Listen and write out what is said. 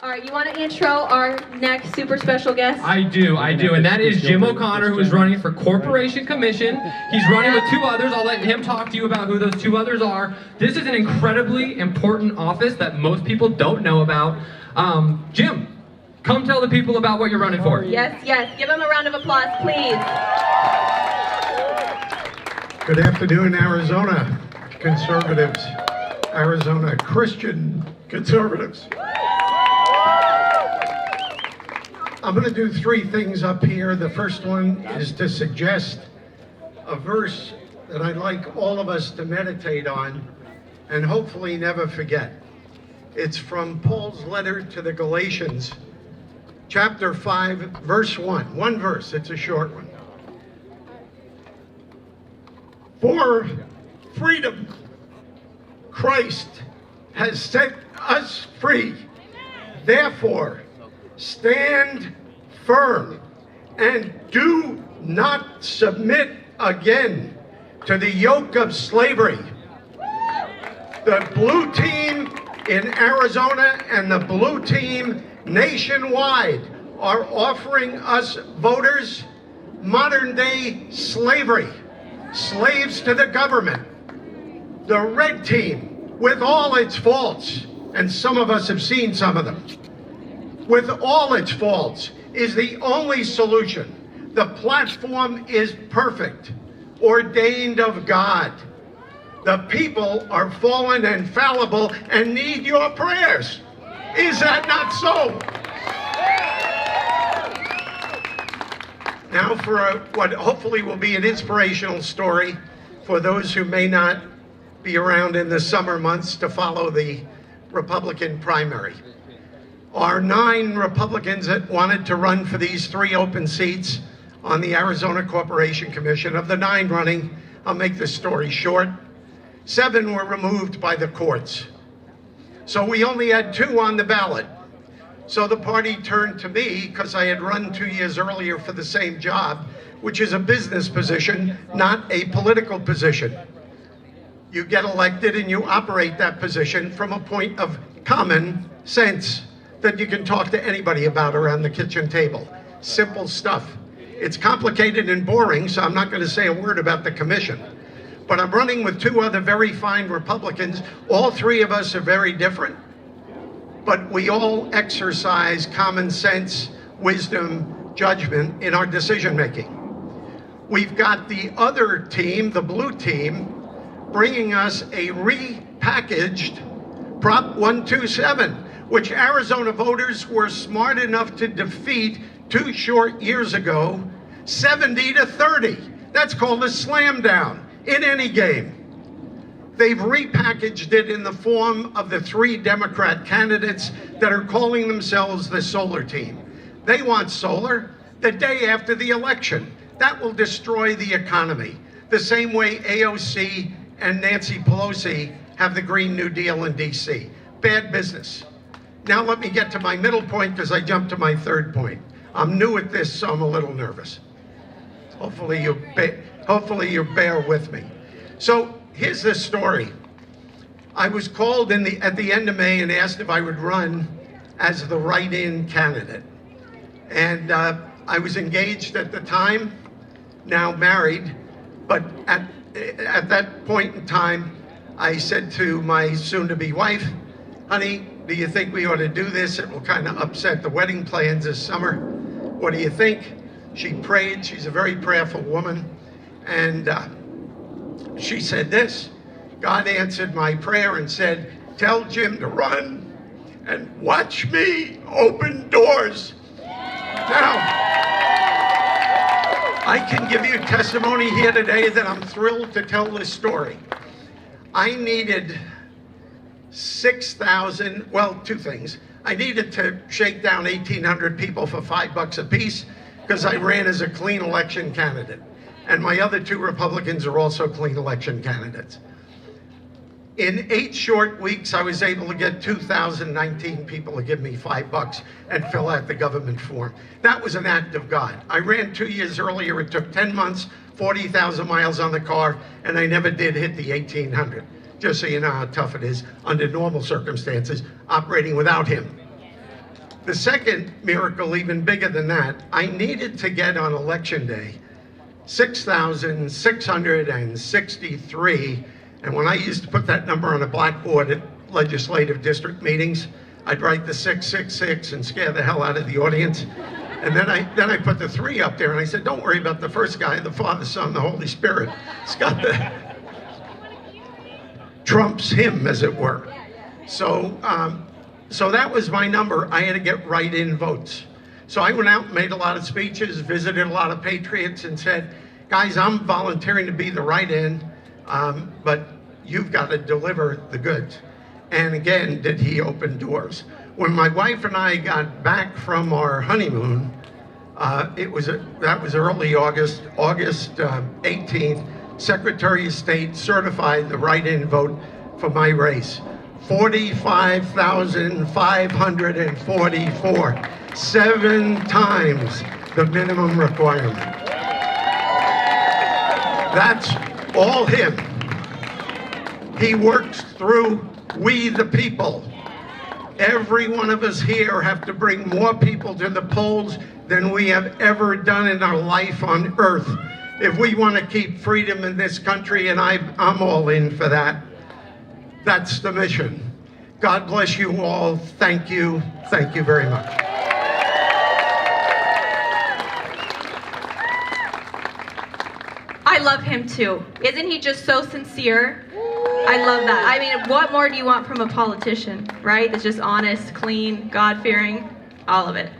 All right, you want to intro our next super special guest? I do, and that is Jim O'Connor, who is running for Corporation Commission. He's running with two others. I'll let him talk to you about who those two others are. This is an incredibly important office that most people don't know about. Jim, come tell the people about what you're running for. Yes, give him a round of applause, please. Good afternoon, Arizona conservatives, Arizona Christian conservatives. I'm going to do three things up here. The first one is to suggest a verse that I'd like all of us to meditate on and hopefully never forget. It's from Paul's letter to the Galatians, chapter 5, verse 1. One verse, it's a short one. For freedom, Christ has set us free. Therefore, stand firm and do not submit again to the yoke of slavery. The blue team in Arizona and the blue team nationwide are offering us voters modern day slavery, slaves to the government. The red team, with all its faults, and some of us have seen some of them, with all its faults, is the only solution. The platform is perfect, ordained of God. The people are fallen and fallible and need your prayers. Is that not so? Now for what hopefully will be an inspirational story for those who may not be around in the summer months to follow the Republican primary. Our 9 Republicans that wanted to run for these 3 open seats on the Arizona Corporation Commission. Of the 9 running, I'll make this story short, 7 were removed by the courts. So we only had 2 on the ballot. So the party turned to me because I had run 2 years earlier for the same job, which is a business position, not a political position. You get elected and you operate that position from a point of common sense that you can talk to anybody about around the kitchen table. Simple stuff. It's complicated and boring, so I'm not going to say a word about the commission. But I'm running with 2 other very fine Republicans. All 3 of us are very different, but we all exercise common sense, wisdom, judgment in our decision making. We've got the other team, the blue team, bringing us a repackaged Prop 127, which Arizona voters were smart enough to defeat 2 short years ago, 70-30. That's called a slam down in any game. They've repackaged it in the form of the 3 Democrat candidates that are calling themselves the solar team. They want solar the day after the election. That will destroy the economy. The same way AOC and Nancy Pelosi have the Green New Deal in DC. Bad business. Now let me get to my middle point because I jumped to my third point. I'm new at this, so I'm a little nervous. Hopefully you bear with me. So here's the story. I was called at the end of May and asked if I would run as the write-in candidate. And I was engaged at the time, now married, but at that point in time, I said to my soon-to-be wife, honey, do you think we ought to do this? It will kind of upset the wedding plans this summer. What do you think? She prayed. She's a very prayerful woman. And she said this, God answered my prayer and said, tell Jim to run and watch me open doors. Now, I can give you testimony here today that I'm thrilled to tell this story. I needed 6,000, well, 2 things. I needed to shake down 1,800 people for $5 a piece because I ran as a clean election candidate. And my other 2 Republicans are also clean election candidates. In 8 short weeks, I was able to get 2,019 people to give me $5 and fill out the government form. That was an act of God. I ran 2 years earlier. It took 10 months, 40,000 miles on the car, and I never did hit the 1,800. Just so you know how tough it is under normal circumstances, operating without him. The second miracle, even bigger than that, I needed to get on election day 6,663. And when I used to put that number on a blackboard at legislative district meetings, I'd write the 666 and scare the hell out of the audience. And then I put the 3 up there and I said, don't worry about the first guy, the Father, Son, the Holy Spirit. It's got the trumps him, as it were. So that was my number. I had to get write-in votes. So I went out and made a lot of speeches, visited a lot of patriots and said, guys, I'm volunteering to be the write-in, but you've got to deliver the goods. And again, did he open doors. When my wife and I got back from our honeymoon, that was early August 18th, Secretary of State certified the write-in vote for my race. 45,544, 7 times the minimum requirement. That's all him. He works through we the people. Every one of us here have to bring more people to the polls than we have ever done in our life on earth. If we want to keep freedom in this country, and I'm all in for that, that's the mission. God bless you all. Thank you. Thank you very much. I love him too. Isn't he just so sincere? I love that. I mean, what more do you want from a politician, right? That's just honest, clean, God-fearing, all of it.